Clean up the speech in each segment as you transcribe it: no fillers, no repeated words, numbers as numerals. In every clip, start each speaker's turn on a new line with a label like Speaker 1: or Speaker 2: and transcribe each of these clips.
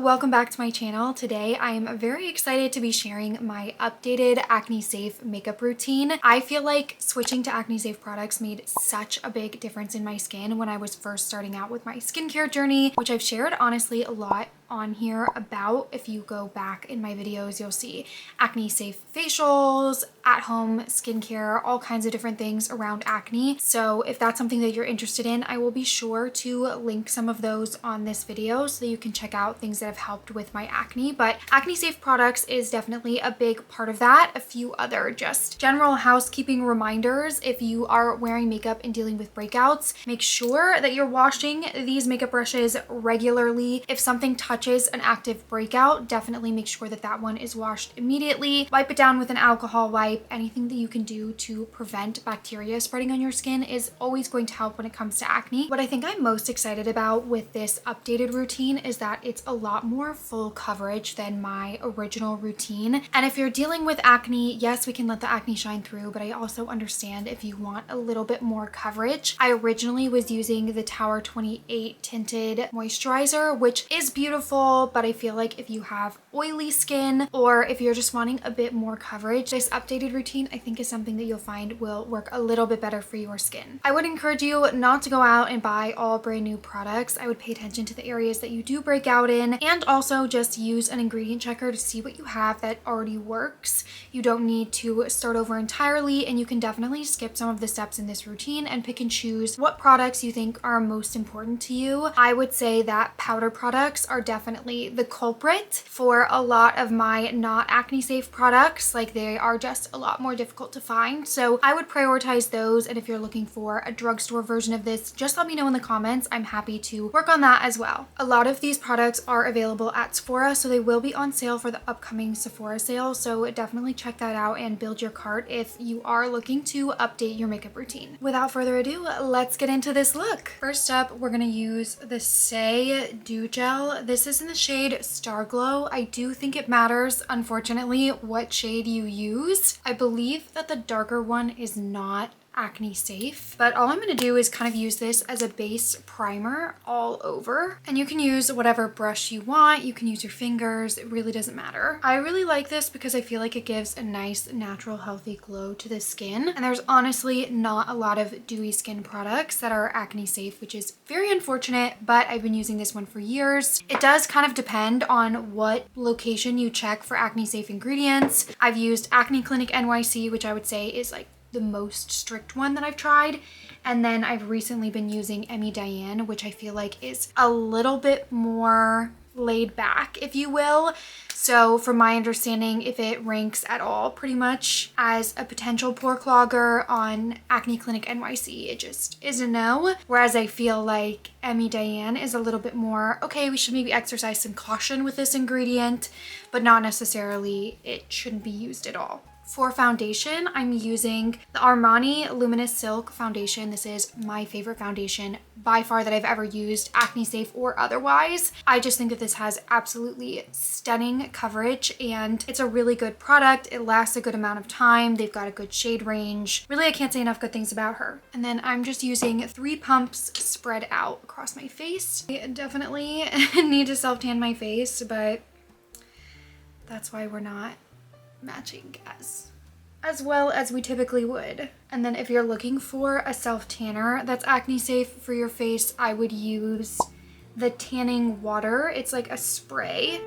Speaker 1: welcome back to my channel. Today I am very excited to be sharing my updated Acne-Safe makeup routine. I feel like switching to Acne-Safe products made such a big difference in my skin when I was first starting out with my skincare journey, which I've shared honestly a lot on here about. If you go back in my videos, you'll see Acne-Safe facials, at-home skincare, all kinds of different things around acne. So if that's something that you're interested in, I will be sure to link some of those on this video so that you can check out things that have helped with my acne. But Acne-Safe products is definitely a big part of that. A few other just general housekeeping reminders: if you are wearing makeup and dealing with breakouts, make sure that you're washing these makeup brushes regularly. If something touches an active breakout, definitely make sure that that one is washed immediately. Wipe it down with an alcohol wipe. Anything that you can do to prevent bacteria spreading on your skin is always going to help when it comes to acne. What I think I'm most excited about with this updated routine is that it's a lot more full coverage than my original routine. And if you're dealing with acne, yes, we can let the acne shine through, but I also understand if you want a little bit more coverage. I originally was using the Tower 28 tinted moisturizer, which is beautiful, but I feel like if you have oily skin or if you're just wanting a bit more coverage, this updated routine I think is something that you'll find will work a little bit better for your skin. I would encourage you not to go out and buy all brand new products. I would pay attention to the areas that you do break out in, and also just use an ingredient checker to see what you have that already works. You don't need to start over entirely, and you can definitely skip some of the steps in this routine and pick and choose what products you think are most important to you. I would say that powder products are definitely the culprit for a lot of my not acne safe products. Like, they are just a lot more difficult to find, so I would prioritize those. And if you're looking for a drugstore version of this, just let me know in the comments. I'm happy to work on that as well. A lot of these products are available at Sephora, so they will be on sale for the upcoming Sephora sale, so definitely check that out and build your cart if you are looking to update your makeup routine. Without further ado, let's get into this look. First up, we're gonna use the Say Dew Gel. This is in the shade Star Glow. I do think it matters, unfortunately, what shade you use. I believe that the darker one is not acne safe, but all I'm going to do is kind of use this as a base primer all over, and you can use whatever brush you want. You can use your fingers, it really doesn't matter. I really like this because I feel like it gives a nice natural healthy glow to the skin, and there's honestly not a lot of dewy skin products that are acne safe, which is very unfortunate, but I've been using this one for years. It does kind of depend on what location you check for acne safe ingredients. I've used Acne Clinic NYC, which I would say is like the most strict one that I've tried, and then I've recently been using Emme Diane, which I feel like is a little bit more laid back, if you will. So from my understanding, if it ranks at all pretty much as a potential pore clogger on Acne Clinic NYC, it just is a no. Whereas I feel like Emme Diane is a little bit more, okay, we should maybe exercise some caution with this ingredient, but not necessarily it shouldn't be used at all. For foundation, I'm using the Armani Luminous Silk foundation. This is my favorite foundation by far that I've ever used, acne safe or otherwise. I just think that this has absolutely stunning coverage, and it's a really good product. It lasts a good amount of time. They've got a good shade range. Really, I can't say enough good things about her. And then I'm just using 3 pumps spread out across my face. I definitely need to self-tan my face, but that's why we're not matching as well as we typically would. And then if you're looking for a self tanner that's acne safe for your face, I would use the tanning water. It's like a spray.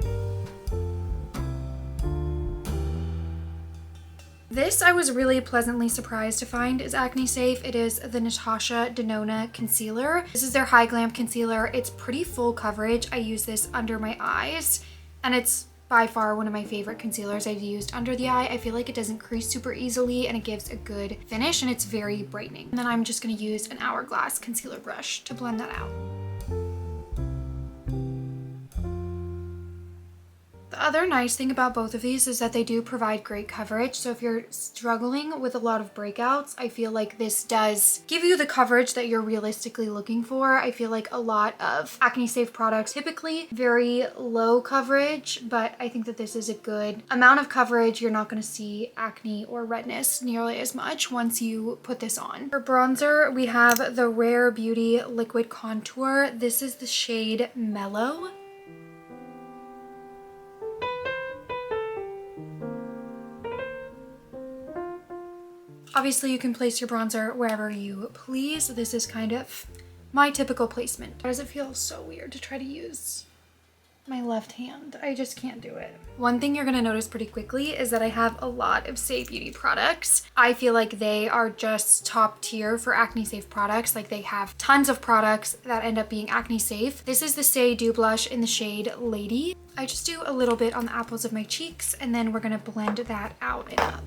Speaker 1: This I was really pleasantly surprised to find is acne safe. It is the Natasha Denona concealer. This is their High Glam concealer. It's pretty full coverage. I use this under my eyes, and it's by far one of my favorite concealers I've used under the eye. I feel like it doesn't crease super easily, and it gives a good finish, and it's very brightening. And then I'm just going to use an Hourglass concealer brush to blend that out. The other nice thing about both of these is that they do provide great coverage. So if you're struggling with a lot of breakouts, I feel like this does give you the coverage that you're realistically looking for. I feel like a lot of acne safe products typically very low coverage, but I think that this is a good amount of coverage. You're not going to see acne or redness nearly as much once you put this on. For bronzer, we have the Rare Beauty Liquid Contour. This is the shade Mellow. Obviously you can place your bronzer wherever you please. This is kind of my typical placement. Why does it feel so weird to try to use my left hand? I just can't do it. One thing you're gonna notice pretty quickly is that I have a lot of Sae Beauty products. I feel like they are just top tier for acne safe products. Like they have tons of products that end up being acne safe. This is the Sae Dew Blush in the shade Lady. I just do a little bit on the apples of my cheeks and then we're gonna blend that out and up.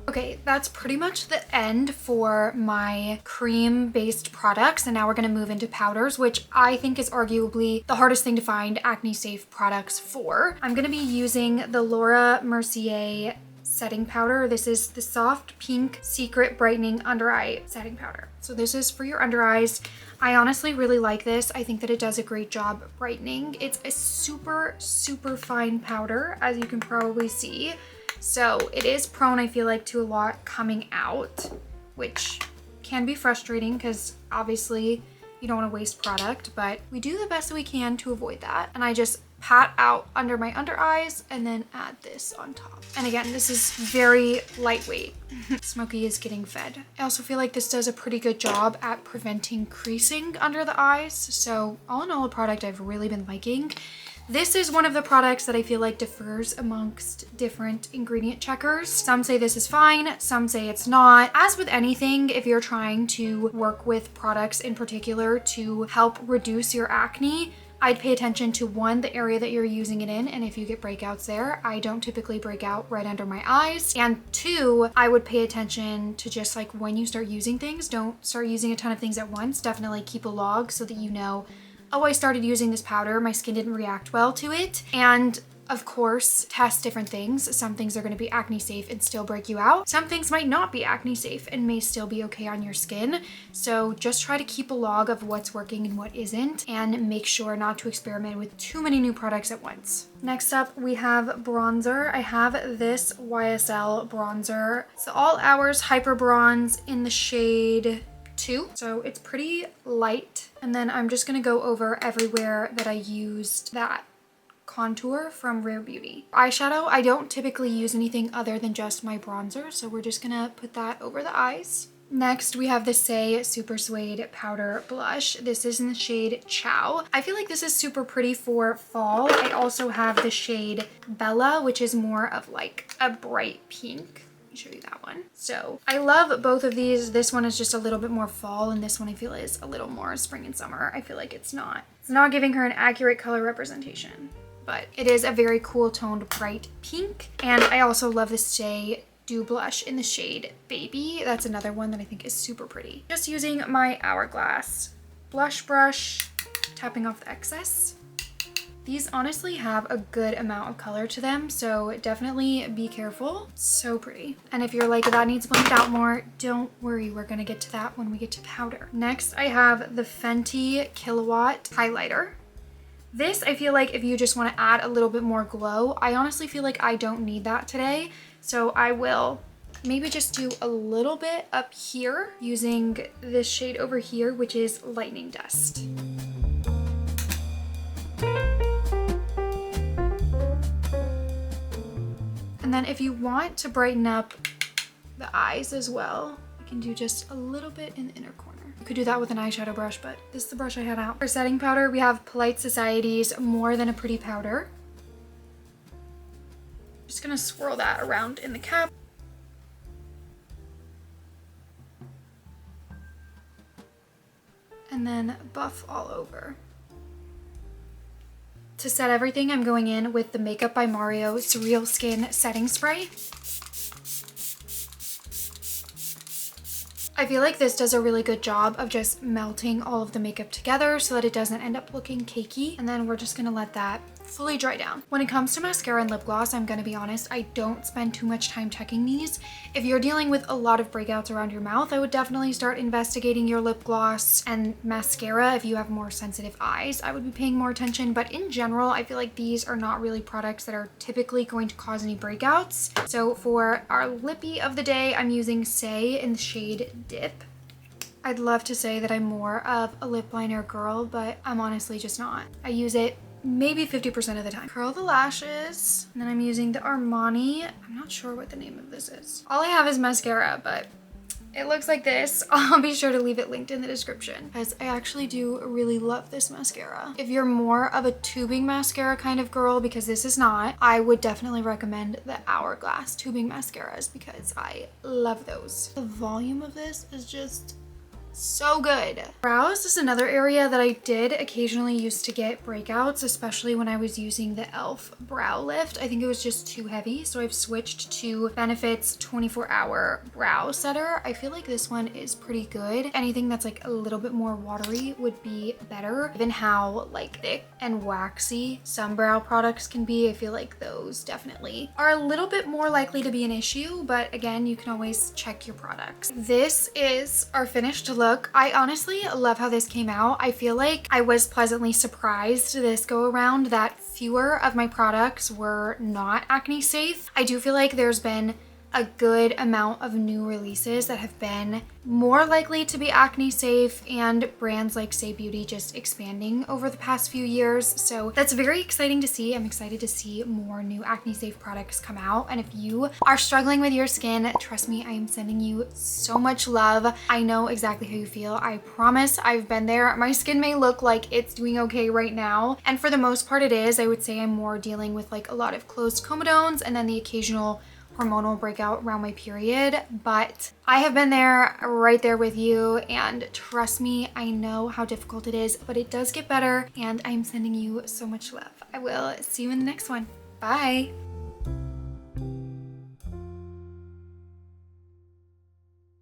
Speaker 1: Okay, that's pretty much the end for my cream-based products, and now we're gonna move into powders, which I think is arguably the hardest thing to find acne-safe products for. I'm gonna be using the Laura Mercier setting powder. This is the Soft Pink Secret Brightening Under Eye Setting Powder. So this is for your under eyes. I honestly really like this. I think that it does a great job brightening. It's a super, super fine powder, as you can probably see. So it is prone, I feel like, to a lot coming out, which can be frustrating because obviously you don't want to waste product, but we do the best that we can to avoid that. And I just pat out under my under eyes and then add this on top. And again, this is very lightweight. Smokey is getting fed. I also feel like this does a pretty good job at preventing creasing under the eyes. So all in all, a product I've really been liking. This is one of the products that I feel like differs amongst different ingredient checkers. Some say this is fine, some say it's not. As with anything, if you're trying to work with products in particular to help reduce your acne, I'd pay attention to one, the area that you're using it in, and if you get breakouts there. I don't typically break out right under my eyes. And two, I would pay attention to just like when you start using things, don't start using a ton of things at once. Definitely keep a log so that you know, oh, I started using this powder, my skin didn't react well to it. And of course, test different things. Some things are gonna be acne safe and still break you out. Some things might not be acne safe and may still be okay on your skin. So just try to keep a log of what's working and what isn't, and make sure not to experiment with too many new products at once. Next up, we have bronzer. I have this YSL bronzer. It's the All Hours Hyper Bronze in the shade 2. So it's pretty light. And then I'm just gonna go over everywhere that I used that contour from Rare Beauty. Eyeshadow, I don't typically use anything other than just my bronzer, so we're just gonna put that over the eyes. Next, we have the Sae Super Suede Powder Blush. This is in the shade Chow. I feel like this is super pretty for fall. I also have the shade Bella, which is more of like a bright pink. Let me show you that one. So I love both of these. This one is just a little bit more fall, and this one I feel is a little more spring and summer. I feel like it's not giving her an accurate color representation, but it is a very cool toned bright pink. And I also love the Sae Dew Blush in the shade Baby. That's another one that I think is super pretty. Just using my Hourglass blush brush, tapping off the excess. These honestly have a good amount of color to them, so definitely be careful. So pretty. And if you're like, that needs blended out more, don't worry, we're gonna get to that when we get to powder. Next, I have the Fenty Killawatt Highlighter. This, I feel like if you just want to add a little bit more glow, I honestly feel like I don't need that today. So I will maybe just do a little bit up here using this shade over here, which is Lightning Dust. And then if you want to brighten up the eyes as well, you can do just a little bit in the inner corner. You could do that with an eyeshadow brush, but this is the brush I had out. For setting powder, we have Polite Society's More Than a Pretty Powder. Just gonna swirl that around in the cap. And then buff all over. To set everything, I'm going in with the Makeup by Mario Surreal Skin Setting Spray. I feel like this does a really good job of just melting all of the makeup together so that it doesn't end up looking cakey. And then we're just gonna let that fully dry down. When it comes to mascara and lip gloss, I'm gonna be honest, I don't spend too much time checking these. If you're dealing with a lot of breakouts around your mouth, I would definitely start investigating your lip gloss and mascara. If you have more sensitive eyes, I would be paying more attention. But in general, I feel like these are not really products that are typically going to cause any breakouts. So for our lippy of the day, I'm using Sae in the shade Dip. I'd love to say that I'm more of a lip liner girl, but I'm honestly just not. I use it maybe 50% of the time. Curl the lashes, and then I'm using the Armani. I'm not sure what the name of this is. All I have is mascara, but it looks like this. I'll be sure to leave it linked in the description because I actually do really love this mascara. If you're more of a tubing mascara kind of girl, because this is not, I would definitely recommend the Hourglass tubing mascaras because I love those. The volume of this is just so good. Brows is another area that I did occasionally used to get breakouts, especially when I was using the e.l.f. brow lift. I think it was just too heavy, so I've switched to Benefit's 24-hour brow setter. I feel like this one is pretty good. Anything that's like a little bit more watery would be better. Given how like thick and waxy some brow products can be, I feel like those definitely are a little bit more likely to be an issue, but again, you can always check your products. This is our finished look. I honestly love how this came out. I feel like I was pleasantly surprised this go around that fewer of my products were not acne safe. I do feel like there's been a good amount of new releases that have been more likely to be acne safe, and brands like Say Beauty just expanding over the past few years. So that's very exciting to see. I'm excited to see more new acne safe products come out. And if you are struggling with your skin, trust me, I am sending you so much love. I know exactly how you feel. I promise I've been there. My skin may look like it's doing okay right now, and for the most part it is. I would say I'm more dealing with like a lot of closed comedones and then the occasional hormonal breakout around my period, but I have been there, right there with you, and trust me, I know how difficult it is, but it does get better, and I'm sending you so much love. I will see you in the next one. Bye.